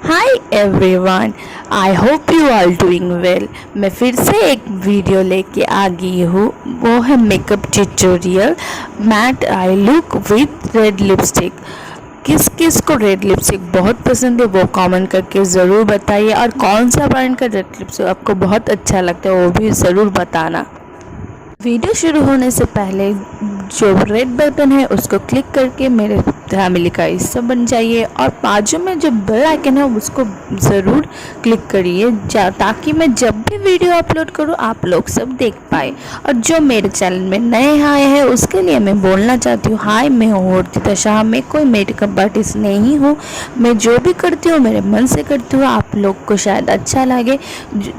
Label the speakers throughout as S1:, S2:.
S1: Hi everyone, I hope you are doing well. मैं फिर से एक वीडियो लेके आ गई हूँ। वो है makeup tutorial matte eye look with red lipstick. किस किस को रेड लिपस्टिक बहुत पसंद है वो कमेंट करके ज़रूर बताइए, और कौन सा ब्रांड का रेड लिपस्टिक आपको बहुत अच्छा लगता है वो भी ज़रूर बताना। वीडियो शुरू होने से पहले जो रेड बटन है उसको क्लिक करके मेरे फैमिली का हिस्सा बन जाइए, और बाजू में जो बेल आइकन है उसको ज़रूर क्लिक करिए ताकि मैं जब भी वीडियो अपलोड करूँ आप लोग सब देख पाए। और जो मेरे चैनल में नए आए हैं उसके लिए मैं बोलना चाहती हूँ, हाय मैं हूँ अर्थिता। मैं कोई मेकअप आर्टिस्ट नहीं हूँ। मैं जो भी करती हूँ मेरे मन से करती हूँ। आप लोग को शायद अच्छा लगे,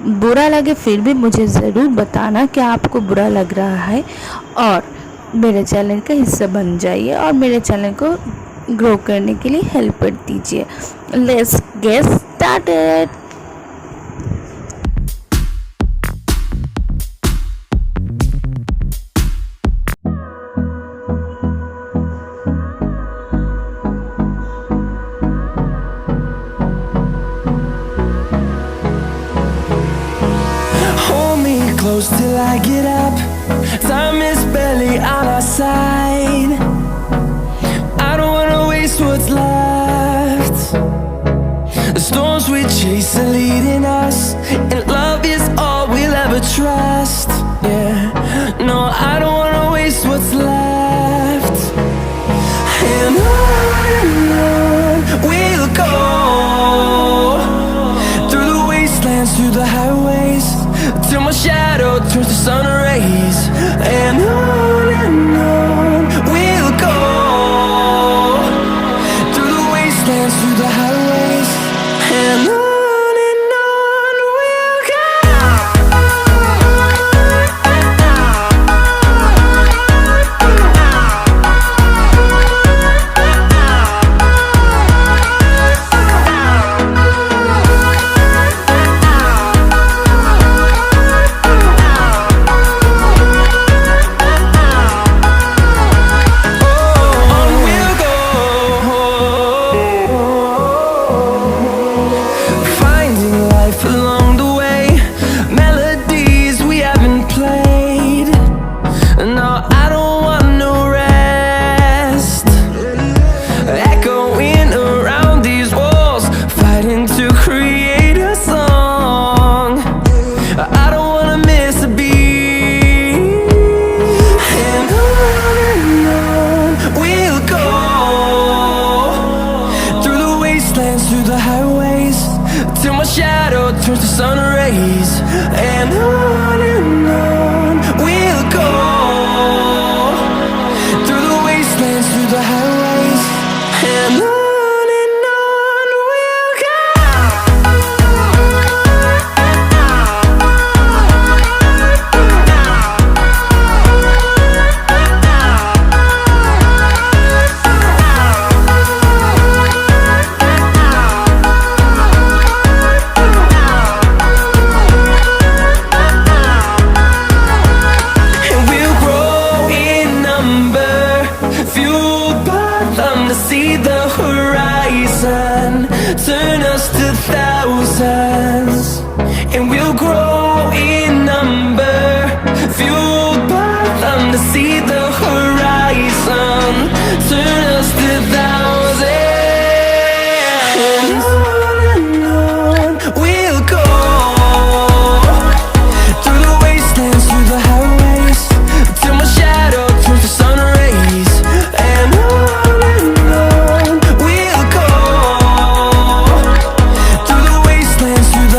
S1: बुरा लगे, फिर भी मुझे ज़रूर बताना कि आपको बुरा लग रहा है, और मेरे चैनल का हिस्सा बन जाइए और मेरे चैनल को ग्रो करने के लिए हेल्प कर दीजिए। Let's get started.
S2: Hold me close till I get up. Time is barely on our side. I don't wanna waste what's left. The storms we chase are leading us, and love is all we'll ever trust. Yeah, no, I don't wanna waste what's left. And on we'll go, through the wastelands, through the highways, till my shadow turns to sun rays. And on we'll go, through the wastelands, through the highways, and on we'll go. Along the way, melodies we haven't played. No, I don't want no rest. Echoing around these walls, fighting to create a song. I don't wanna miss a beat. And on we'll go, through the wastelands, through the highways, till my shadow turns to sun rays. And on we'll go, through the wastelands, through the highways, and on we'll go. And we'll grow in number, fueled by them to see the horizon, turn us to thousands. And we'll grow in number, fueled by them to see the horizon, turn us to thousands. And on we'll go, through the wastelands, through the highways, till my shadow turns to sun rays. And on we'll go, through the wastelands, through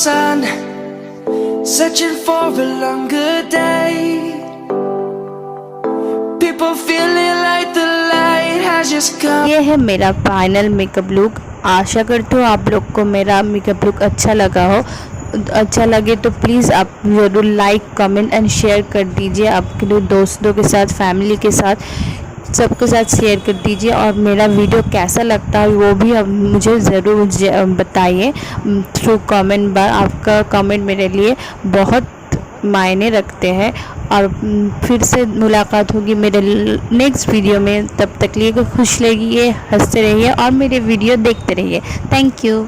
S2: sun, searching for a longer day. People feeling like the light has just come.
S1: ये है मेरा final makeup look. आशा करती हूँ आप लोग को मेरा makeup look अच्छा लगा हो। अच्छा लगे तो प्लीज़ आप ज़रूर लाइक कमेंट एंड शेयर कर दीजिए। आपके दोस्तों के साथ, फैमिली के साथ, सबके साथ शेयर कर दीजिए। और मेरा वीडियो कैसा लगता है वो भी अब मुझे ज़रूर बताइए थ्रू कमेंट बार। आपका कमेंट मेरे लिए बहुत मायने रखते हैं। और फिर से मुलाकात होगी मेरे नेक्स्ट वीडियो में। तब तक लिए खुश रहिए, हंसते रहिए और मेरे वीडियो देखते रहिए। Thank you.